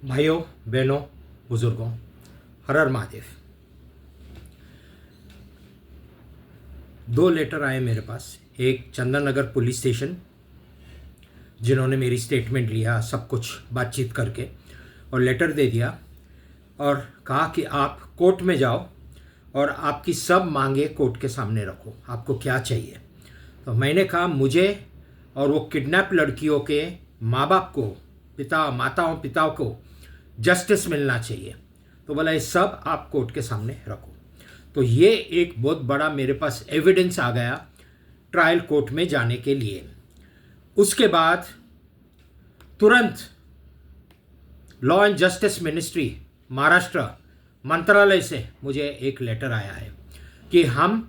भाइयों बहनों बुजुर्गों, हर हर महादेव। दो लेटर आए मेरे पास। एक चंदन नगर पुलिस स्टेशन, जिन्होंने मेरी स्टेटमेंट लिया सब कुछ बातचीत करके और लेटर दे दिया और कहा कि आप कोर्ट में जाओ और आपकी सब मांगे कोर्ट के सामने रखो, आपको क्या चाहिए। तो मैंने कहा मुझे और वो किडनैप लड़कियों के माँ बाप को, माताओं पिताओं को जस्टिस मिलना चाहिए। तो बोला ये सब आप कोर्ट के सामने रखो। तो ये एक बहुत बड़ा मेरे पास एविडेंस आ गया ट्रायल कोर्ट में जाने के लिए। उसके बाद तुरंत law and justice ministry Maharashtra मंत्रालय से मुझे एक लेटर आया है कि हम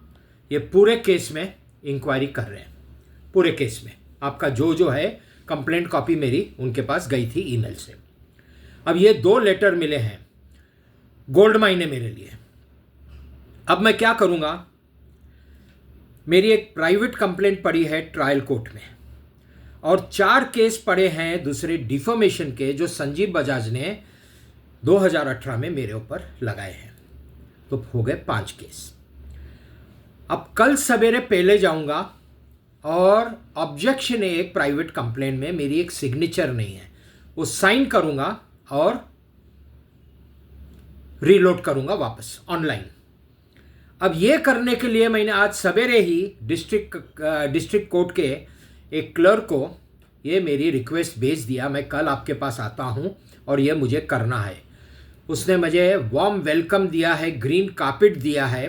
ये पूरे केस में इंक्वायरी कर रहे हैं। पूरे केस में आपका जो है कंप्लेंट कॉपी मेरी उनके पास गई थी ईमेल से। अब ये दो लेटर मिले हैं, गोल्ड माइन है मेरे लिए। अब मैं क्या करूंगा, मेरी एक प्राइवेट कंप्लेंट पड़ी है ट्रायल कोर्ट में और 4 केस पड़े हैं दूसरे डिफॉर्मेशन के, जो संजीव बजाज ने 2018 में मेरे ऊपर लगाए हैं। तो हो गए 5 केस। अब कल सवेरे पहले जाऊंगा और ऑब्जेक्शन है एक प्राइवेट कंप्लेंट में, मेरी एक सिग्नेचर नहीं है, वो साइन करूंगा और रीलोड करूंगा वापस ऑनलाइन। अब ये करने के लिए मैंने आज सवेरे ही डिस्ट्रिक्ट कोर्ट के एक क्लर्क को ये मेरी रिक्वेस्ट भेज दिया, मैं कल आपके पास आता हूं और ये मुझे करना है। उसने मुझे वार्म वेलकम दिया है, ग्रीन कार्पेट दिया है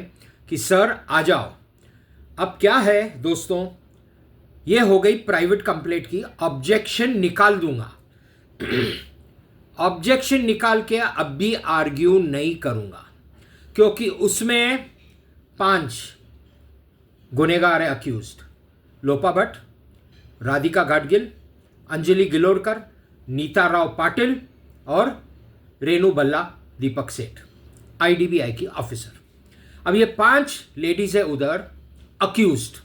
कि सर आ जाओ। अब क्या है दोस्तों, ये हो गई प्राइवेट कंप्लेंट की, ऑब्जेक्शन निकाल दूंगा। ऑब्जेक्शन निकाल के अब भी आर्ग्यू नहीं करूंगा, क्योंकि उसमें 5 गुनेगार है अक्यूज्ड। लोपा भट्ट, राधिका गाडगिल, अंजलि गिलोडकर, नीता राव पाटिल और रेणु बल्ला दीपक सेठ, आईडीबीआई की ऑफिसर। अब ये 5 लेडीज है उधर अक्यूज्ड।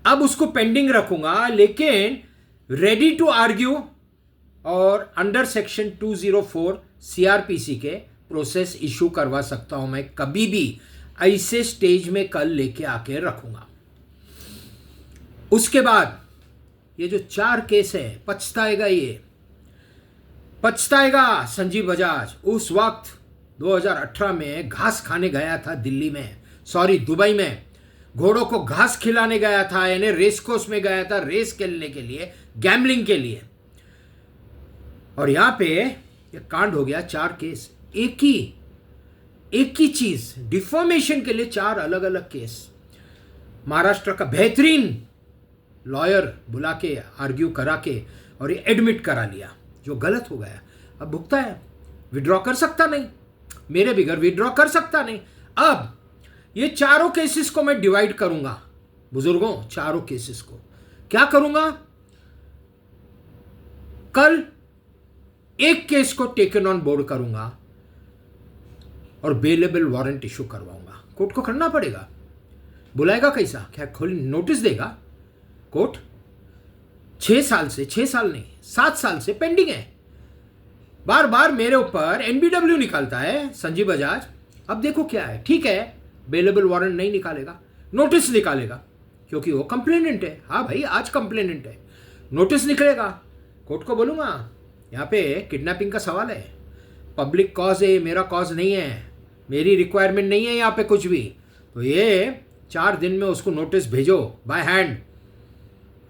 अब उसको पेंडिंग रखूंगा, लेकिन रेडी टू आर्ग्यू और अंडर सेक्शन 204 सीआरपीसी के प्रोसेस इशू करवा सकता हूं मैं कभी भी। ऐसे स्टेज में कल लेके आके रखूंगा। उसके बाद ये जो 4 केस है, पछताएगा, ये पछताएगा संजीव बजाज। उस वक्त 2018 में घास खाने गया था दिल्ली में, सॉरी दुबई में, घोड़ों को घास खिलाने गया था, यानी रेस कोर्स में गया था रेस खेलने के लिए, गैम्बलिंग के लिए। और यहां पे ये कांड हो गया, 4 केस, एक ही चीज, डिफॉर्मेशन के लिए 4 अलग अलग केस। महाराष्ट्र का बेहतरीन लॉयर बुला के आर्ग्यू करा के और ये एडमिट करा लिया, जो गलत हो गया। अब भुगता है, विड्रॉ कर सकता नहीं, मेरे बिगर विड्रॉ कर सकता नहीं। अब ये चारों केसेस को मैं डिवाइड करूंगा बुजुर्गों, चारों केसेस को क्या करूंगा, कल एक केस को टेकन ऑन बोर्ड करूंगा और बेलेबल वारंट इशू करवाऊंगा। कोर्ट को करना पड़ेगा, बुलाएगा कैसा, क्या खोल नोटिस देगा कोर्ट? 6 साल से, 6 साल नहीं 7 साल से पेंडिंग है। बार बार मेरे ऊपर एनबीडब्ल्यू निकालता है संजीव बजाज। अब देखो क्या है, ठीक है बेलेबल वारंट नहीं निकालेगा, नोटिस निकालेगा, क्योंकि वो कंप्लेनेंट है। हाँ भाई आज कंप्लेनेंट है, नोटिस निकलेगा। कोर्ट को बोलूंगा यहाँ पे किडनैपिंग का सवाल है, पब्लिक कॉज है, मेरा कॉज नहीं है, मेरी रिक्वायरमेंट नहीं है यहाँ पे कुछ भी। तो ये 4 दिन में उसको नोटिस भेजो बाय हैंड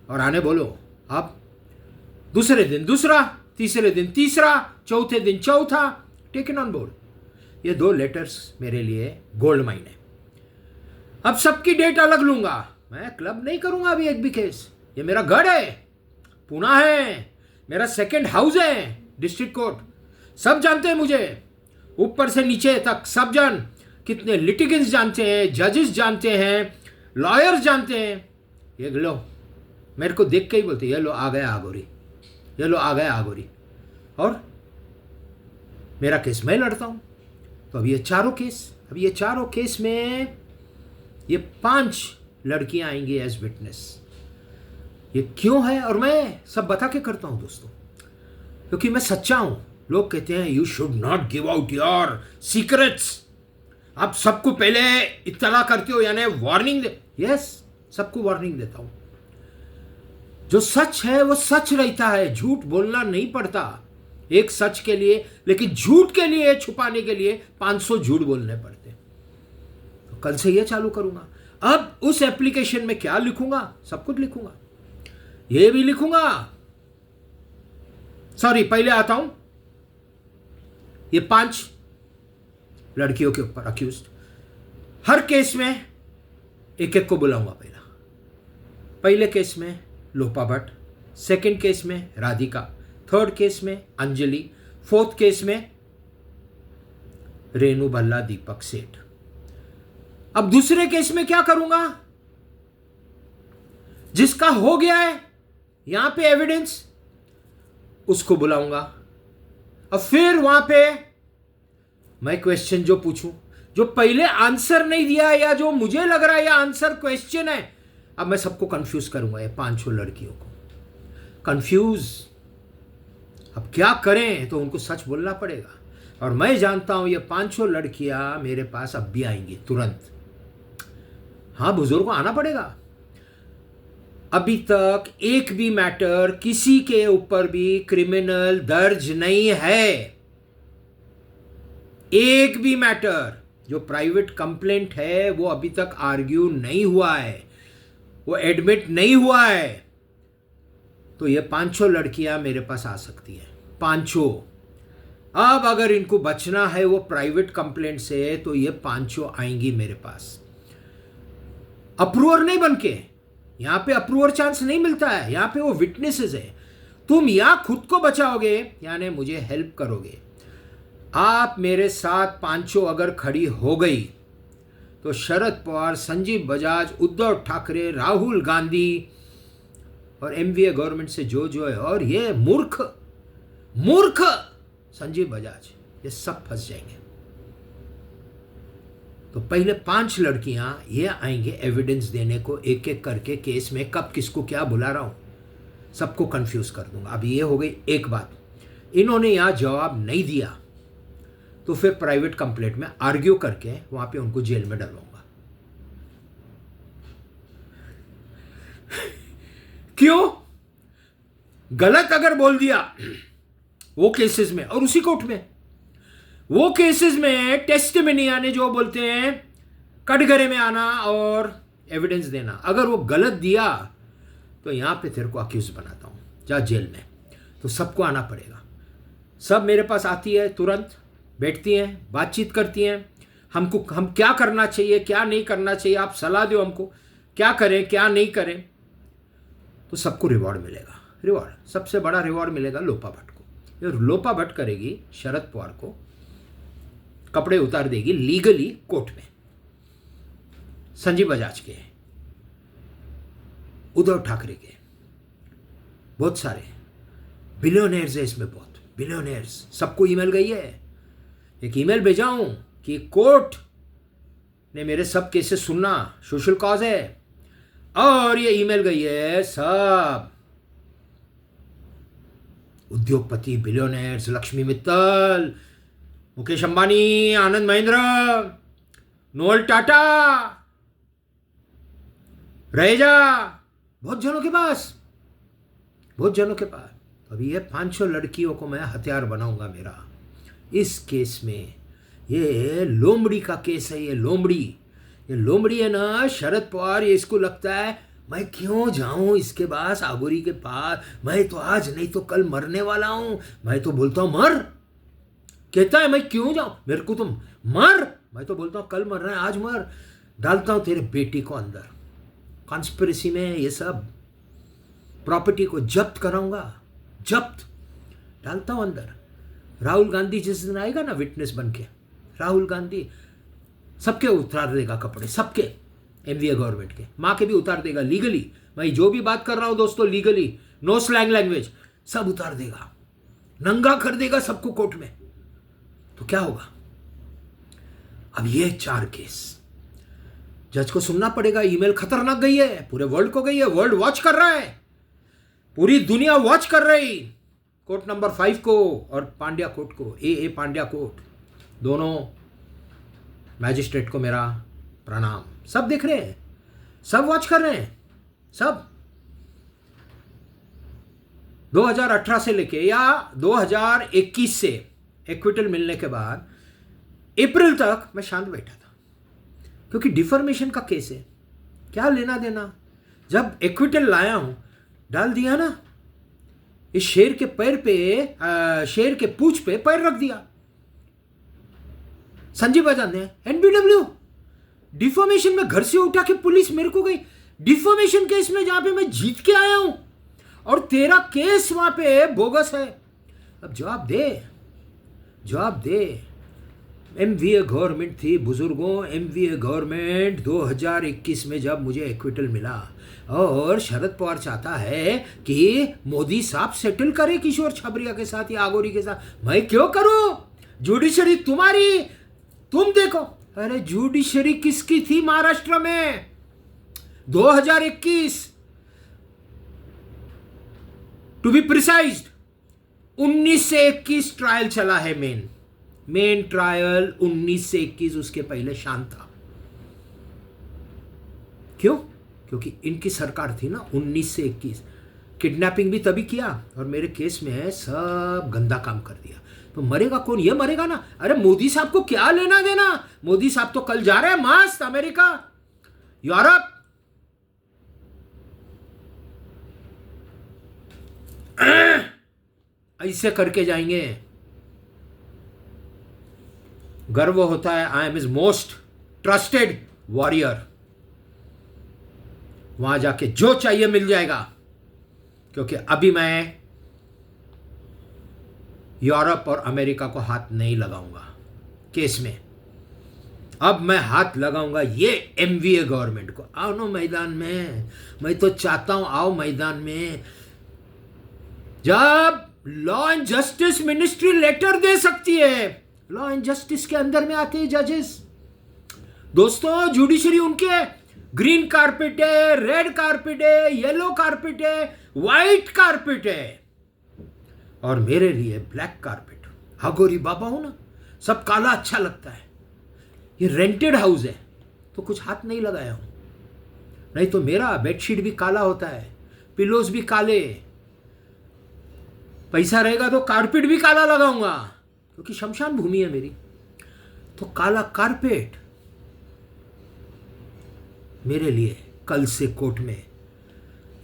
और आने बोलो। अब दूसरे दिन दूसरा, तीसरे दिन तीसरा, चौथे दिन चौथा, टेकन ऑन बोर्ड। ये 2 लेटर्स मेरे लिए गोल्ड माइन है। अब सबकी डेट अलग लूंगा, मैं क्लब नहीं करूंगा अभी एक भी केस। ये मेरा गढ़ है, पुणे है, मेरा सेकंड हाउस है डिस्ट्रिक्ट कोर्ट, सब जानते हैं मुझे, ऊपर से नीचे तक सब जन, कितने लिटिगेंट्स जानते हैं, जजेस जानते हैं, लॉयर्स जानते हैं। ये लो मेरे को देख के ही बोलते ये लो आ गया आगोरी, ये लो आ गया आगोरी, और मेरा केस मैं लड़ता हूं। तो अब ये चारों केस में ये 5 लड़कियां आएंगी एज विटनेस। ये क्यों है और मैं सब बता के करता हूं दोस्तों। क्योंकि मैं सच्चा हूं। लोग कहते हैं you should not give out your secrets, आप सबको पहले इत्तला करते हो, यानी वार्निंग दे। यस, सबको वार्निंग देता हूं। जो सच है वो सच रहता है, झूठ बोलना नहीं पड़ता एक सच के लिए, लेकिन झूठ के लिए, छुपाने के लिए 500 झूठ बोलने पड़ते। तो कल से ये चालू करूंगा। अब उस एप्लीकेशन में क्या लिखूंगा, सब कुछ लिखूंगा, ये भी लिखूंगा। सॉरी, पहले आता हूं ये 5 लड़कियों के ऊपर अक्यूज्ड। हर केस में एक एक को बुलाऊंगा। पहले केस में लोपा भट्ट, सेकंड केस में राधिका, थर्ड केस में अंजलि, फोर्थ केस में रेणु भल्ला दीपक सेठ। अब दूसरे केस में क्या करूंगा, जिसका हो गया है यहां पे एविडेंस, उसको बुलाऊंगा। अब फिर वहां पे मैं क्वेश्चन जो पूछूं, जो पहले आंसर नहीं दिया या जो मुझे लग रहा है या आंसर क्वेश्चन है, अब मैं सबको कंफ्यूज करूंगा, ये 5 लड़कियों को कंफ्यूज। अब क्या करें, तो उनको सच बोलना पड़ेगा। और मैं जानता हूं ये 5 लड़कियां मेरे पास अब भी आएंगी तुरंत। हाँ, बुजुर्ग को आना पड़ेगा। अभी तक एक भी मैटर किसी के ऊपर भी क्रिमिनल दर्ज नहीं है। एक भी मैटर जो प्राइवेट कंप्लेंट है वो अभी तक आर्ग्यू नहीं हुआ है, वो एडमिट नहीं हुआ है। तो ये 5 लड़कियां मेरे पास आ सकती हैं, 5। अब अगर इनको बचना है वो प्राइवेट कंप्लेंट से, तो ये 5 आएंगी मेरे पास। अप्रूवर नहीं बनके, यहां पे अप्रूवर चांस नहीं मिलता है, यहां पे वो विटनेसेस है। तुम या खुद को बचाओगे यानी मुझे हेल्प करोगे। आप मेरे साथ 5 अगर खड़ी हो गई तो शरद पवार, संजीव बजाज, उद्धव ठाकरे, राहुल गांधी और एमवीए गवर्नमेंट से जो है, और ये मूर्ख संजीव बजाज, ये सब फंस जाएंगे। तो पहले 5 लड़कियां ये आएंगे एविडेंस देने को, एक एक करके केस में कब किसको क्या बुला रहा हूं, सबको कंफ्यूज कर दूंगा। अब ये हो गई एक बात। इन्होंने यहां जवाब नहीं दिया तो फिर प्राइवेट कंप्लेंट में आर्ग्यू करके वहां पे उनको जेल में डलवाऊंगा। क्यों? गलत अगर बोल दिया वो केसेस में, और उसी कोर्ट में वो केसेस में टेस्टिमनी यानी जो बोलते हैं कटघरे में आना और एविडेंस देना, अगर वो गलत दिया तो यहां पे तेरे को अक्यूज बनाता हूं, जा जेल में। तो सबको आना पड़ेगा। सब मेरे पास आती है, तुरंत बैठती हैं, बातचीत करती हैं, हम क्या करना चाहिए, क्या नहीं करना चाहिए, आप सलाह दो हमको, क्या करें क्या नहीं करें। तो सबको रिवॉर्ड मिलेगा। रिवॉर्ड, सबसे बड़ा रिवॉर्ड मिलेगा लोपा भट्ट को। ये लोपा भट्ट करेगी शरद पवार को, कपड़े उतार देगी लीगली कोर्ट में। संजीव बजाज के, उद्धव ठाकरे के, बहुत सारे बिलियनर्स है इसमें, बहुत बिलियनर्स। सबको ईमेल गई है, एक ईमेल भेजा हूं कि कोर्ट ने मेरे सब केसेस सुनना, सोशल कॉज है। और ये ईमेल गई है सब उद्योगपति, बिलियनर्स, लक्ष्मी मित्तल, मुकेश अंबानी, आनंद महिंद्रा, नोएल टाटा, रहेजा, बहुत जनों के पास। अभी ये 5 लड़कियों को मैं हथियार बनाऊंगा मेरा इस केस में। ये लोमड़ी का केस है, ये लोमड़ी है ना शरद पवार। ये इसको लगता है मैं क्यों जाऊं इसके पास, आगोरी के पास, मैं तो आज नहीं तो कल मरने वाला हूं। मैं तो बोलता हूं मर, कहता है मैं क्यों जाऊं, मेरे को तो मर, मैं तो बोलता हूं कल मर रहा है आज मर। डालता हूं तेरे बेटी को अंदर, कॉन्स्पिरेसी में ये सब प्रॉपर्टी को जब्त कराऊंगा, जब्त डालता हूं अंदर। राहुल गांधी जिस दिन आएगा ना विटनेस बन के, राहुल गांधी सबके उतार देगा कपड़े, सबके, एमवीए गवर्नमेंट के, माँ के भी उतार देगा लीगली। मैं जो भी बात कर रहा हूं दोस्तों लीगली, नो स्लैंग लैंग्वेज, सब उतार देगा, नंगा कर देगा सबको कोर्ट में। तो क्या होगा? अब ये 4 केस जज को सुनना पड़ेगा। ईमेल खतरनाक गई है, पूरे वर्ल्ड को गई है, वर्ल्ड वॉच कर रहा है, पूरी दुनिया वॉच कर रही। कोर्ट नंबर 5 को और पांड्या कोर्ट को, ए पांड्या कोर्ट, दोनों मैजिस्ट्रेट को मेरा प्रणाम। सब देख रहे हैं, सब वॉच कर रहे हैं, सब 2018 से लेके या 2021 से एक्विटल मिलने के बाद अप्रैल तक मैं शांत बैठा था, क्योंकि डिफॉर्मेशन का केस है, क्या लेना देना। जब एक्विटल लाया हूं, डाल दिया ना, इस शेर के पैर पे, शेर के पूंछ पे पैर रख दिया। संजीव आजाद ने एनबीडब्ल्यू डिफॉर्मेशन में घर से उठा के पुलिस मेरे को गई, डिफॉर्मेशन केस में जहां पे मैं जीत के आया हूं, और तेरा केस वहां पे बोगस है। अब जवाब दे, जवाब दे। एमवीए गवर्नमेंट थी बुजुर्गों, एमवीए गवर्नमेंट 2021 में जब मुझे एक्विटल मिला, और शरद पवार चाहता है कि मोदी साहब सेटल करे किशोर छाबरिया के साथ या आगोरी के साथ। मैं क्यों करूं? जुडिशरी तुम्हारी, तुम देखो। अरे जुडिशरी किसकी थी महाराष्ट्र में 2021, टू बी प्रिसाइज 19 से 21 ट्रायल चला है। मेन ट्रायल 19 से 21, उसके पहले शांत था। क्यों? क्योंकि इनकी सरकार थी ना 19 से 21। किडनैपिंग भी तभी किया, और मेरे केस में सब गंदा काम कर दिया। तो मरेगा कौन? ये मरेगा ना। अरे मोदी साहब को क्या लेना देना? मोदी साहब तो कल जा रहे हैं मस्त अमेरिका, यूरोप। ऐसे करके जाएंगे। गर्व होता है, I am his most trusted warrior. वहां जाके जो चाहिए मिल जाएगा, क्योंकि अभी मैं यूरोप और अमेरिका को हाथ नहीं लगाऊंगा केस में। अब मैं हाथ लगाऊंगा ये एमवीए गवर्नमेंट को। आओ ना मैदान में, मैं तो चाहता हूं आओ मैदान में। जब law and justice ministry letter दे सकती है, लॉ एंड जस्टिस के अंदर में आते हैं जजेस। दोस्तों जुडिशरी उनके ग्रीन कारपेट है, रेड कारपेट है, येलो कारपेट है, व्हाइट कारपेट है, और मेरे लिए ब्लैक कारपेट। हगोरी बाबा हूं ना, सब काला अच्छा लगता है। ये रेंटेड हाउस है तो कुछ हाथ नहीं लगाया हूं, नहीं तो मेरा बेडशीट भी काला होता है, पिलोज भी काले। पैसा रहेगा तो कारपेट भी काला लगाऊंगा, क्योंकि शमशान भूमि है मेरी। तो काला कारपेट मेरे लिए कल से कोर्ट में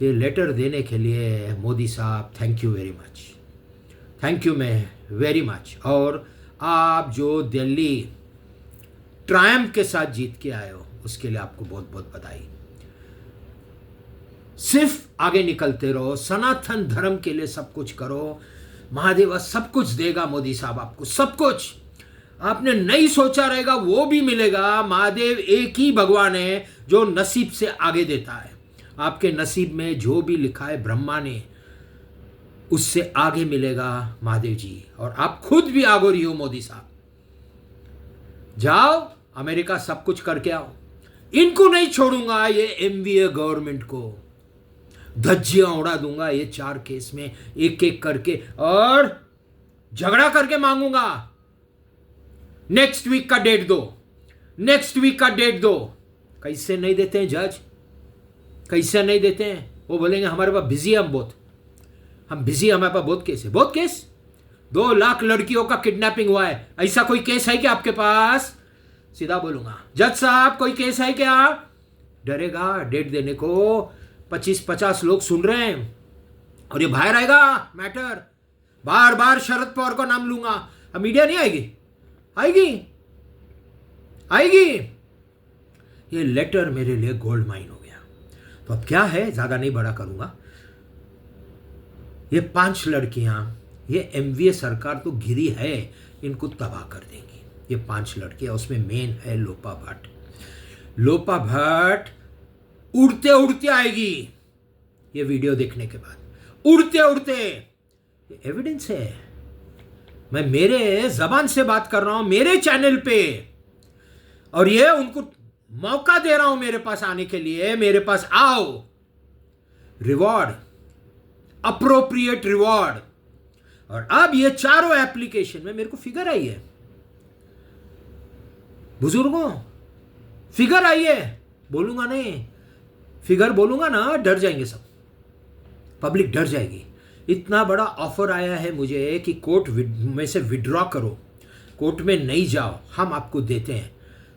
ये लेटर देने के लिए मोदी साहब thank you very much, thank you मैं वेरी मच। और आप जो दिल्ली ट्रायम्फ के साथ जीत के आए हो, उसके लिए आपको बहुत बहुत बधाई। सिर्फ आगे निकलते रहो, सनातन धर्म के लिए सब कुछ करो। महादेव सब कुछ देगा, मोदी साहब आपको सब कुछ। आपने नहीं सोचा रहेगा वो भी मिलेगा। महादेव एक ही भगवान है जो नसीब से आगे देता है। आपके नसीब में जो भी लिखा है ब्रह्मा ने, उससे आगे मिलेगा महादेव जी। और आप खुद भी आगोरी हो मोदी साहब। जाओ अमेरिका सब कुछ करके आओ। इनको नहीं छोड़ूंगा, ये एमवीए गवर्नमेंट को धज्जियां उड़ा दूंगा ये 4 केस में, एक एक करके, और झगड़ा करके मांगूंगा नेक्स्ट वीक का डेट दो, नेक्स्ट वीक का डेट दो। कैसे नहीं देते हैं जज, कैसे नहीं देते हैं? वो बोलेंगे हमारे पास बिजी है, हम बिजी, हमारे पास बहुत केस है, बहुत केस। 2 लाख लड़कियों का किडनैपिंग हुआ है, ऐसा कोई केस है क्या आपके पास? सीधा बोलूंगा जज साहब कोई केस है क्या? डरेगा डेट देने को। 25-50 लोग सुन रहे हैं, और ये बाहर आएगा मैटर। बार बार शरद पवार का नाम लूंगा, अब मीडिया नहीं आएगी, आएगी आएगी। ये लेटर मेरे लिए गोल्ड माइन हो गया। तो अब क्या है, ज्यादा नहीं बड़ा करूंगा। ये 5 लड़कियां, ये एमवीए सरकार तो गिरी है, इनको तबाह कर देंगी। ये 5 लड़कियां, उसमें मेन है लोपा भट्ट। लोपा भट्ट उड़ते उड़ते आएगी ये वीडियो देखने के बाद, उड़ते उड़ते। ये एविडेंस है, मैं मेरे जबान से बात कर रहा हूं, मेरे चैनल पे, और ये उनको मौका दे रहा हूं मेरे पास आने के लिए। मेरे पास आओ, रिवॉर्ड, अप्रोप्रिएट रिवॉर्ड। और अब ये चारों एप्लीकेशन में मेरे को फिगर आई है बुजुर्गों, फिगर आई है। बोलूंगा नहीं, फिगर बोलूंगा ना डर जाएंगे सब, पब्लिक डर जाएगी। इतना बड़ा ऑफर आया है मुझे कि कोर्ट में से विड्रॉ करो, कोर्ट में नहीं जाओ, हम आपको देते हैं।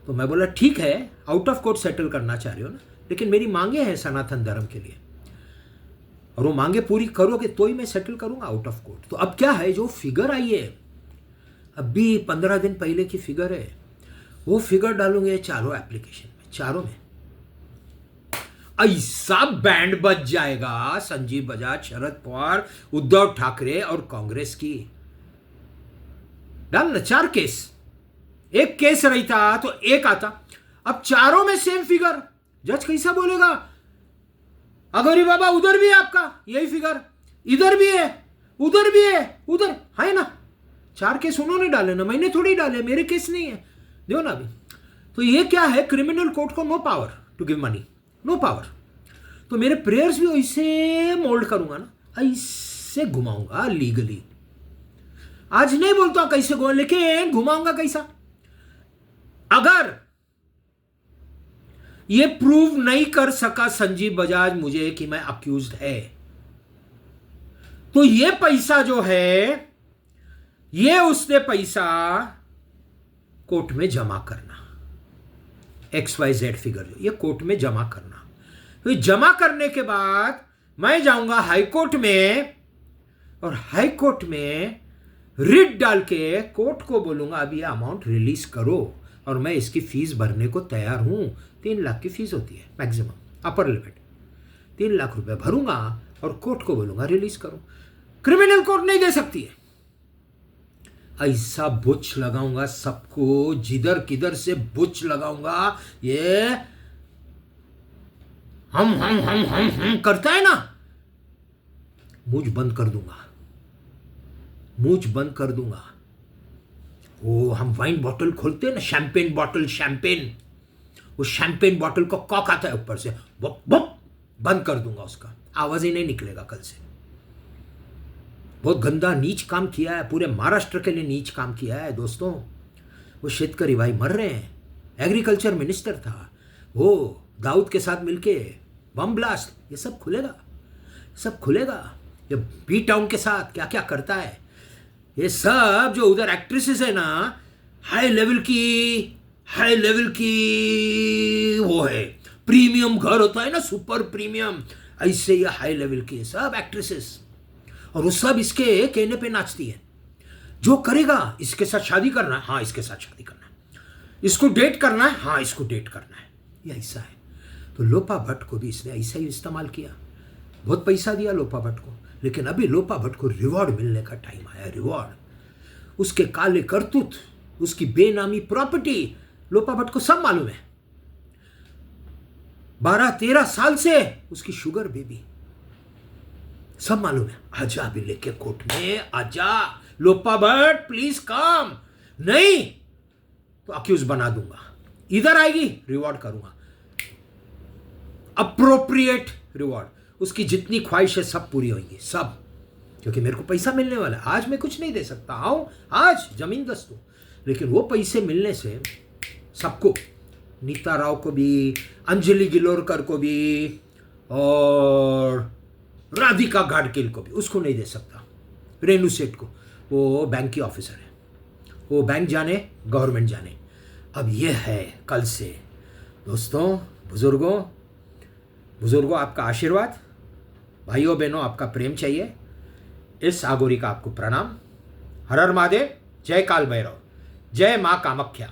तो मैं बोला ठीक है, आउट ऑफ कोर्ट सेटल करना चाह रहे हो ना, लेकिन मेरी मांगे हैं सनातन धर्म के लिए, और वो मांगे पूरी करोगे तो ही मैं सेटल करूंगा आउट ऑफ कोर्ट। तो अब क्या है, जो फिगर आई है अभी 15 दिन पहले की फिगर है, वो फिगर डालूंगे चारों एप्लीकेशन में, चारों में ऐसा बैंड बज जाएगा संजीव बजाज, शरद पवार, उद्धव ठाकरे और कांग्रेस की। डालना 4 केस, एक केस रहता तो एक आता, अब चारों में सेम फिगर। जज कैसा बोलेगा, अगोरी बाबा उधर भी है आपका यही फिगर, इधर भी है, उधर भी है, उधर है ना। 4 केस उन्होंने डाले ना, मैंने थोड़ी डाले, मेरे केस नहीं है, देखो ना अभी। तो ये क्या है, क्रिमिनल कोर्ट को no power to give money, no power. तो मेरे प्रेयर्स भी ऐसे मोल्ड करूंगा ना, ऐसे घुमाऊंगा लीगली। आज नहीं बोलता हूं कैसे घुमा, लेकिन घुमाऊंगा कैसा। अगर ये प्रूव नहीं कर सका संजीव बजाज मुझे कि मैं अक्यूज्ड है, तो ये पैसा जो है, ये उसने पैसा कोर्ट में जमा करना, XYZ फिगर जो ये कोर्ट में जमा करना। तो जमा करने के बाद मैं जाऊंगा हाई कोर्ट में, और हाई कोर्ट में रिट डाल के कोर्ट को बोलूंगा अब ये अमाउंट रिलीज करो, और मैं इसकी फीस भरने को तैयार हूं। 3 लाख की फीस होती है मैक्सिमम, अपर लिमिट 3 लाख रुपए भरूंगा और कोर्ट को बोलूंगा रिलीज करो। क्रिमिनल कोर्ट नहीं दे सकती है। ऐसा बुच लगाऊंगा सबको, जिधर किधर से बुच लगाऊंगा। ये हम करता है ना, मुझ बंद कर दूंगा, मुझ बंद कर दूंगा। वो हम वाइन बॉटल खोलते हैं ना, शैंपेन बॉटल, शैंपेन, वो शैंपेन बॉटल को कॉक आता है ऊपर से, बप बप, बंद कर दूंगा, उसका आवाज ही नहीं निकलेगा कल से। बहुत गंदा नीच काम किया है, पूरे महाराष्ट्र के लिए नीच काम किया है दोस्तों। वो शेतकरी भाई मर रहे हैं, एग्रीकल्चर मिनिस्टर था वो, दाऊद के साथ मिलके बम ब्लास्ट, ये सब खुलेगा, सब खुलेगा। ये बी टाउन के साथ क्या क्या करता है, ये सब जो उधर एक्ट्रेसेस है ना, हाई लेवल की वो है, प्रीमियम घर होता है ना, सुपर प्रीमियम, ऐसे ये हाई लेवल की सब एक्ट्रेसेस, और वो सब इसके कहने पे नाचती है। जो करेगा, इसके साथ शादी करना है, हाँ इसके साथ शादी करना है, इसको डेट करना है, हाँ इसको डेट करना है, ये ऐसा है। तो लोपा भट्ट को भी इसने ऐसा ही इस्तेमाल किया, बहुत पैसा दिया लोपा भट्ट को, लेकिन अभी लोपा भट्ट को रिवॉर्ड मिलने का टाइम आया, रिवॉर्ड। उसके काले करतूत, उसकी बेनामी प्रॉपर्टी लोपा भट्ट को सब मालूम है। 12-13 साल से उसकी शुगर बेबी सब मालूम है। आजा अभी लेके कोर्ट में, आजा लोपा भट्ट प्लीज कम, नहीं तो अक्यूज बना दूंगा। इधर आएगी रिवॉर्ड करूंगा, अप्रोप्रिएट रिवॉर्ड, उसकी जितनी ख्वाहिश है सब पूरी होंगी, सब, क्योंकि मेरे को पैसा मिलने वाला है। आज मैं कुछ नहीं दे सकता, आओ आज जमीन दस्त हूं, लेकिन वो पैसे मिलने से सबको, नीता राव को भी, अंजलि गिलोरकर को भी, और राधिका गाडगिल को भी, उसको नहीं दे सकता। रेणु सेठ को, वो बैंक की ऑफिसर है, वो बैंक जाने, गवर्नमेंट जाने। अब ये है कल से दोस्तों, बुजुर्गों आपका आशीर्वाद, भाइयों बहनों आपका प्रेम चाहिए। इस आगोरी का आपको प्रणाम। हर हर महादेव, जय काल भैरव, जय मां कामाख्या।